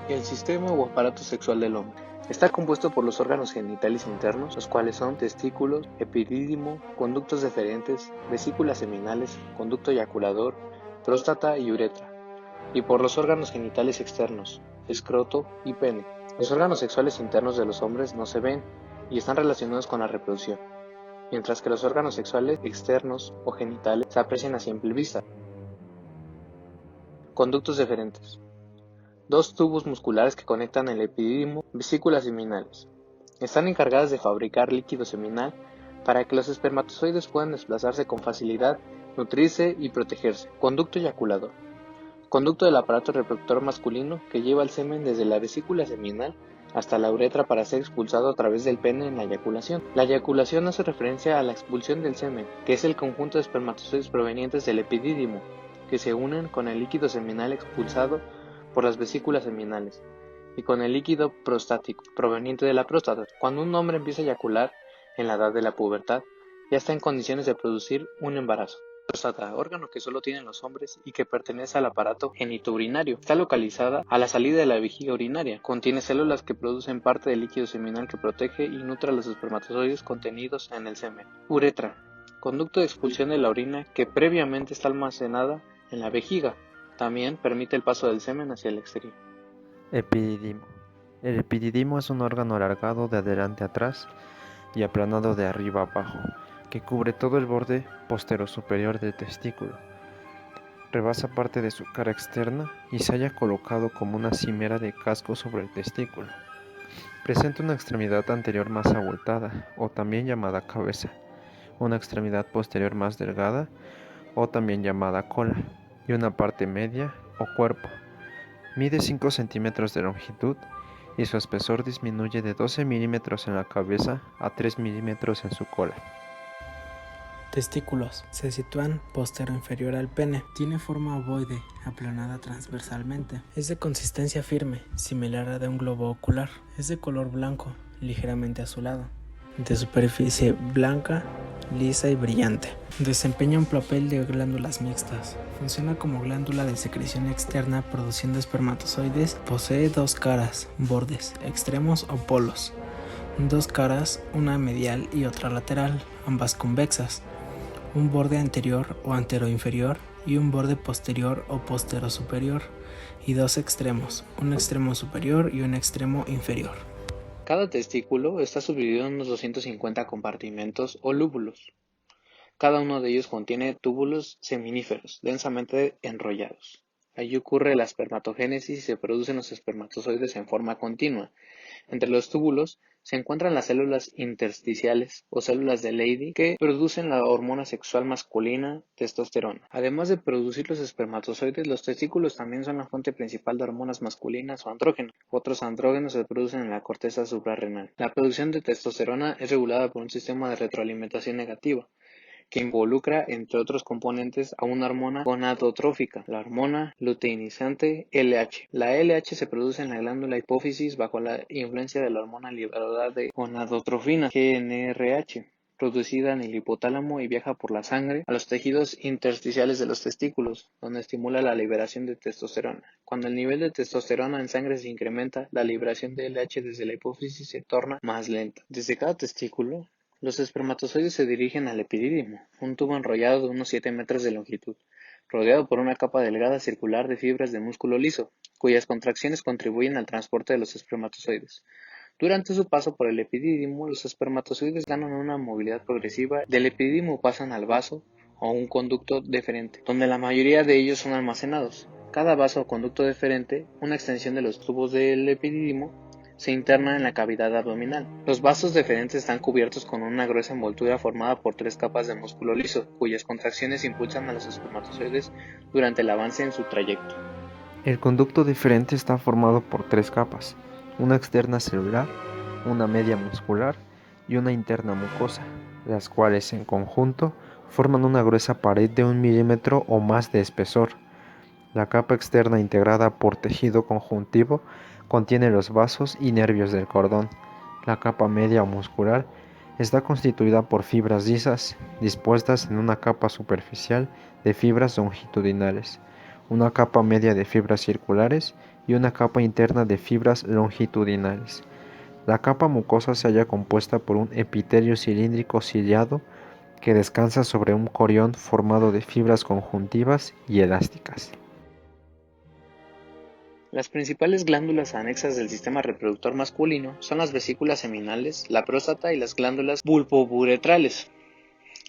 El sistema o aparato sexual del hombre está compuesto por los órganos genitales internos, los cuales son testículos, epidídimo, conductos deferentes, vesículas seminales, conducto eyaculador, próstata y uretra, y por los órganos genitales externos, escroto y pene. Los órganos sexuales internos de los hombres no se ven y están relacionados con la reproducción, mientras que los órganos sexuales externos o genitales se aprecian a simple vista. Conductos deferentes. Dos tubos musculares que conectan el epidídimo, vesículas seminales. Están encargadas de fabricar líquido seminal para que los espermatozoides puedan desplazarse con facilidad, nutrirse y protegerse. Conducto eyaculador. Conducto del aparato reproductor masculino que lleva el semen desde la vesícula seminal hasta la uretra para ser expulsado a través del pene en la eyaculación. La eyaculación hace referencia a la expulsión del semen, que es el conjunto de espermatozoides provenientes del epidídimo, que se unen con el líquido seminal expulsado por las vesículas seminales y con el líquido prostático proveniente de la próstata. Cuando un hombre empieza a eyacular en la edad de la pubertad, ya está en condiciones de producir un embarazo. Próstata, órgano que solo tienen los hombres y que pertenece al aparato genitourinario. Está localizada a la salida de la vejiga urinaria. Contiene células que producen parte del líquido seminal que protege y nutre a los espermatozoides contenidos en el semen. Uretra, conducto de expulsión de la orina que previamente está almacenada en la vejiga. También permite el paso del semen hacia el exterior. Epididimo. El epididimo es un órgano alargado de adelante a atrás y aplanado de arriba a abajo, que cubre todo el borde posterior-superior del testículo. Rebasa parte de su cara externa y se halla colocado como una cimera de casco sobre el testículo. Presenta una extremidad anterior más abultada, o también llamada cabeza, una extremidad posterior más delgada, o también llamada cola, y una parte media o cuerpo. Mide 5 centímetros de longitud y su espesor disminuye de 12 milímetros en la cabeza a 3 milímetros en su cola. Testículos. Se sitúan postero-inferior al pene. Tiene forma ovoide, aplanada transversalmente. Es de consistencia firme, similar a la de un globo ocular. Es de color blanco, ligeramente azulado. De superficie blanca, lisa y brillante. Desempeña un papel de glándulas mixtas. Funciona como glándula de secreción externa produciendo espermatozoides. Posee dos caras, bordes, extremos o polos. Dos caras, una medial y otra lateral, ambas convexas. Un borde anterior o anteroinferior y un borde posterior o posterosuperior. Y dos extremos, un extremo superior y un extremo inferior. Cada testículo está subdividido en unos 250 compartimentos o lóbulos. Cada uno de ellos contiene túbulos seminíferos, densamente enrollados. Allí ocurre la espermatogénesis y se producen los espermatozoides en forma continua. Entre los túbulos se encuentran las células intersticiales o células de Leydig que producen la hormona sexual masculina, testosterona. Además de producir los espermatozoides, los testículos también son la fuente principal de hormonas masculinas o andrógenos. Otros andrógenos se producen en la corteza suprarrenal. La producción de testosterona es regulada por un sistema de retroalimentación negativa, que involucra, entre otros componentes, a una hormona gonadotrófica, la hormona luteinizante LH. La LH se produce en la glándula hipófisis bajo la influencia de la hormona liberadora de gonadotrofina, GnRH, producida en el hipotálamo y viaja por la sangre a los tejidos intersticiales de los testículos, donde estimula la liberación de testosterona. Cuando el nivel de testosterona en sangre se incrementa, la liberación de LH desde la hipófisis se torna más lenta. Desde cada testículo, los espermatozoides se dirigen al epidídimo, un tubo enrollado de unos 7 metros de longitud, rodeado por una capa delgada circular de fibras de músculo liso, cuyas contracciones contribuyen al transporte de los espermatozoides. Durante su paso por el epidídimo, los espermatozoides ganan una movilidad progresiva. Del epidídimo pasan al vaso o un conducto deferente, donde la mayoría de ellos son almacenados. Cada vaso o conducto deferente, una extensión de los tubos del epidídimo, se interna en la cavidad abdominal. Los vasos deferentes están cubiertos con una gruesa envoltura formada por 3 capas de músculo liso, cuyas contracciones impulsan a los espermatozoides durante el avance en su trayecto. El conducto deferente está formado por 3 capas, una externa celular, una media muscular y una interna mucosa, las cuales en conjunto forman una gruesa pared de 1 milímetro o más de espesor. La capa externa, integrada por tejido conjuntivo, contiene los vasos y nervios del cordón. La capa media o muscular está constituida por fibras lisas dispuestas en una capa superficial de fibras longitudinales, una capa media de fibras circulares y una capa interna de fibras longitudinales. La capa mucosa se halla compuesta por un epitelio cilíndrico ciliado que descansa sobre un corión formado de fibras conjuntivas y elásticas. Las principales glándulas anexas del sistema reproductor masculino son las vesículas seminales, la próstata y las glándulas bulbouretrales.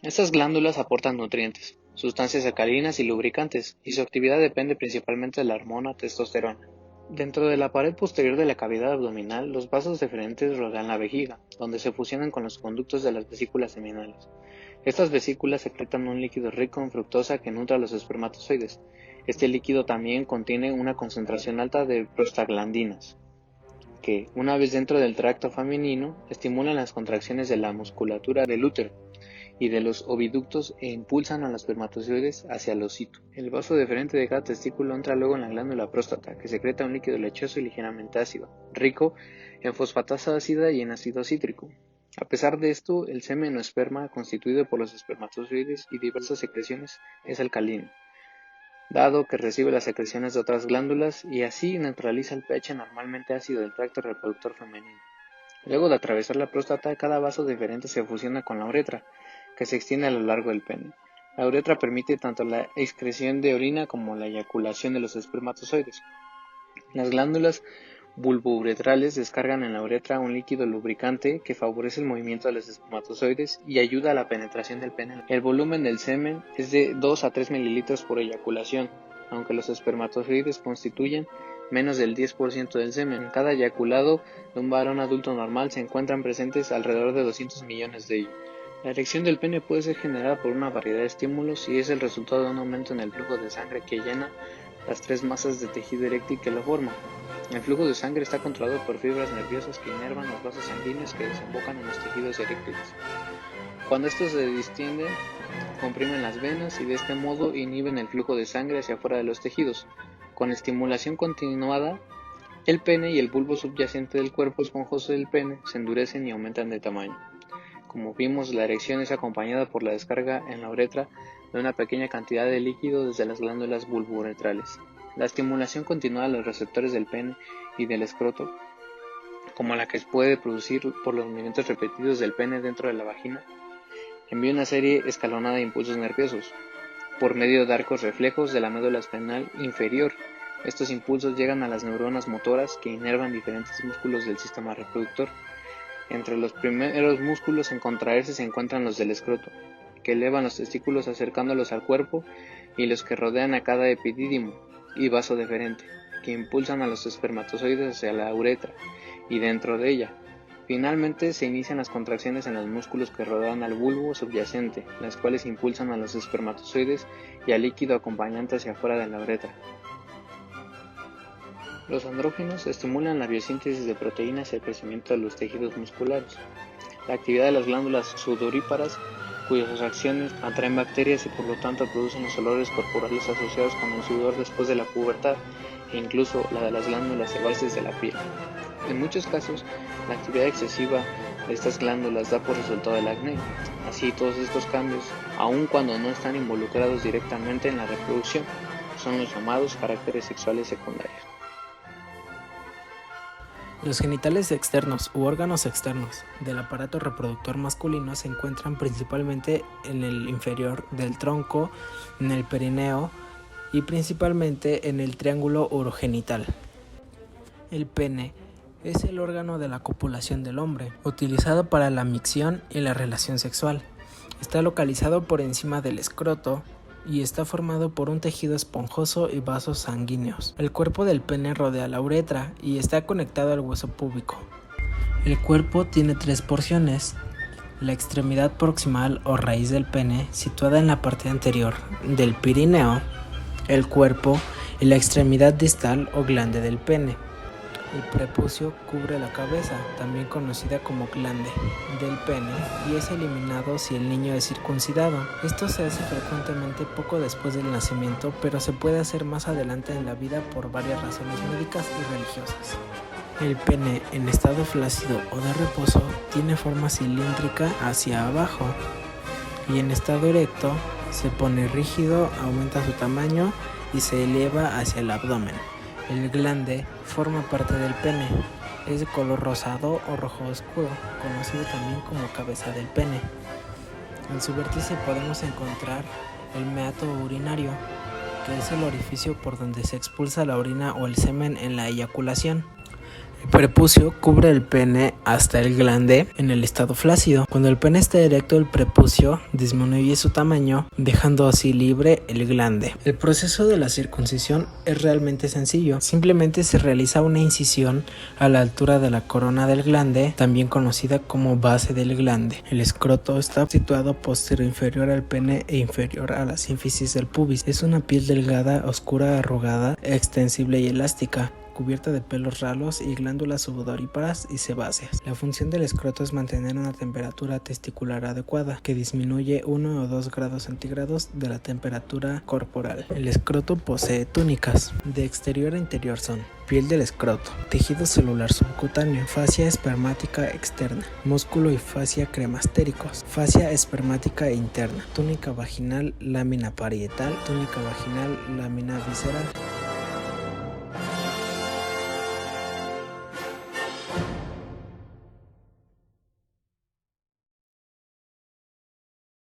Estas glándulas aportan nutrientes, sustancias alcalinas y lubricantes, y su actividad depende principalmente de la hormona testosterona. Dentro de la pared posterior de la cavidad abdominal, los vasos deferentes rodean la vejiga, donde se fusionan con los conductos de las vesículas seminales. Estas vesículas secretan un líquido rico en fructosa que nutre a los espermatozoides. Este líquido también contiene una concentración alta de prostaglandinas, que, una vez dentro del tracto femenino, estimulan las contracciones de la musculatura del útero y de los oviductos e impulsan a los espermatozoides hacia el ocito. El vaso deferente de cada testículo entra luego en la glándula próstata, que secreta un líquido lechoso y ligeramente ácido, rico en fosfatasa ácida y en ácido cítrico. A pesar de esto, el semen o esperma, constituido por los espermatozoides y diversas secreciones, es alcalino, dado que recibe las secreciones de otras glándulas y así neutraliza el pH normalmente ácido del tracto reproductor femenino. Luego de atravesar la próstata, cada vaso deferente se fusiona con la uretra, que se extiende a lo largo del pene. La uretra permite tanto la excreción de orina como la eyaculación de los espermatozoides. Las glándulas bulbouretrales descargan en la uretra un líquido lubricante que favorece el movimiento de los espermatozoides y ayuda a la penetración del pene. El volumen del semen es de 2 a 3 mililitros por eyaculación, aunque los espermatozoides constituyen menos del 10% del semen. En cada eyaculado de un varón adulto normal se encuentran presentes alrededor de 200 millones de ellos. La erección del pene puede ser generada por una variedad de estímulos y es el resultado de un aumento en el flujo de sangre que llena las tres masas de tejido eréctil que lo forman. El flujo de sangre está controlado por fibras nerviosas que inervan los vasos sanguíneos que desembocan en los tejidos eréctiles. Cuando estos se distienden, comprimen las venas y de este modo inhiben el flujo de sangre hacia afuera de los tejidos. Con estimulación continuada, el pene y el bulbo subyacente del cuerpo esponjoso del pene se endurecen y aumentan de tamaño. Como vimos, la erección es acompañada por la descarga en la uretra de una pequeña cantidad de líquido desde las glándulas bulbouretrales. La estimulación continuada de los receptores del pene y del escroto, como la que se puede producir por los movimientos repetidos del pene dentro de la vagina, envía una serie escalonada de impulsos nerviosos por medio de arcos reflejos de la médula espinal inferior. Estos impulsos llegan a las neuronas motoras que inervan diferentes músculos del sistema reproductor. Entre los primeros músculos en contraerse se encuentran los del escroto, que elevan los testículos acercándolos al cuerpo, y los que rodean a cada epidídimo y vaso deferente, que impulsan a los espermatozoides hacia la uretra y dentro de ella. Finalmente se inician las contracciones en los músculos que rodean al bulbo subyacente, las cuales impulsan a los espermatozoides y al líquido acompañante hacia afuera de la uretra. Los andrógenos estimulan la biosíntesis de proteínas y el crecimiento de los tejidos musculares. La actividad de las glándulas sudoríparas, cuyas reacciones atraen bacterias y por lo tanto producen los olores corporales asociados con el sudor después de la pubertad, e incluso la de las glándulas sebáceas de la piel. En muchos casos, la actividad excesiva de estas glándulas da por resultado el acné. Así, todos estos cambios, aun cuando no están involucrados directamente en la reproducción, son los llamados caracteres sexuales secundarios. Los genitales externos u órganos externos del aparato reproductor masculino se encuentran principalmente en el inferior del tronco, en el perineo y principalmente en el triángulo urogenital. El pene es el órgano de la copulación del hombre, utilizado para la micción y la relación sexual. Está localizado por encima del escroto y está formado por un tejido esponjoso y vasos sanguíneos. El cuerpo del pene rodea la uretra y está conectado al hueso púbico. El cuerpo tiene tres porciones: la extremidad proximal o raíz del pene, situada en la parte anterior del perineo, el cuerpo y la extremidad distal o glande del pene. El prepucio cubre la cabeza, también conocida como glande, del pene, y es eliminado si el niño es circuncidado. Esto se hace frecuentemente poco después del nacimiento, pero se puede hacer más adelante en la vida por varias razones médicas y religiosas. El pene en estado flácido o de reposo tiene forma cilíndrica hacia abajo y en estado erecto se pone rígido, aumenta su tamaño y se eleva hacia el abdomen. El glande forma parte del pene. Es de color rosado o rojo oscuro, conocido también como cabeza del pene. En su vértice podemos encontrar el meato urinario, que es el orificio por donde se expulsa la orina o el semen en la eyaculación. El prepucio cubre el pene hasta el glande en el estado flácido. Cuando el pene está erecto, el prepucio disminuye su tamaño, dejando así libre el glande. El proceso de la circuncisión es realmente sencillo. Simplemente se realiza una incisión a la altura de la corona del glande, también conocida como base del glande. El escroto está situado posterior inferior al pene e inferior a la sínfisis del pubis. Es una piel delgada, oscura, arrugada, extensible y elástica, cubierta de pelos ralos y glándulas sudoríparas y sebáceas. La función del escroto es mantener una temperatura testicular adecuada, que disminuye 1 o 2 grados centígrados de la temperatura corporal. El escroto posee túnicas. De exterior a interior son: piel del escroto, tejido celular subcutáneo, fascia espermática externa, músculo y fascia cremastéricos, fascia espermática interna, túnica vaginal, lámina parietal, túnica vaginal, lámina visceral.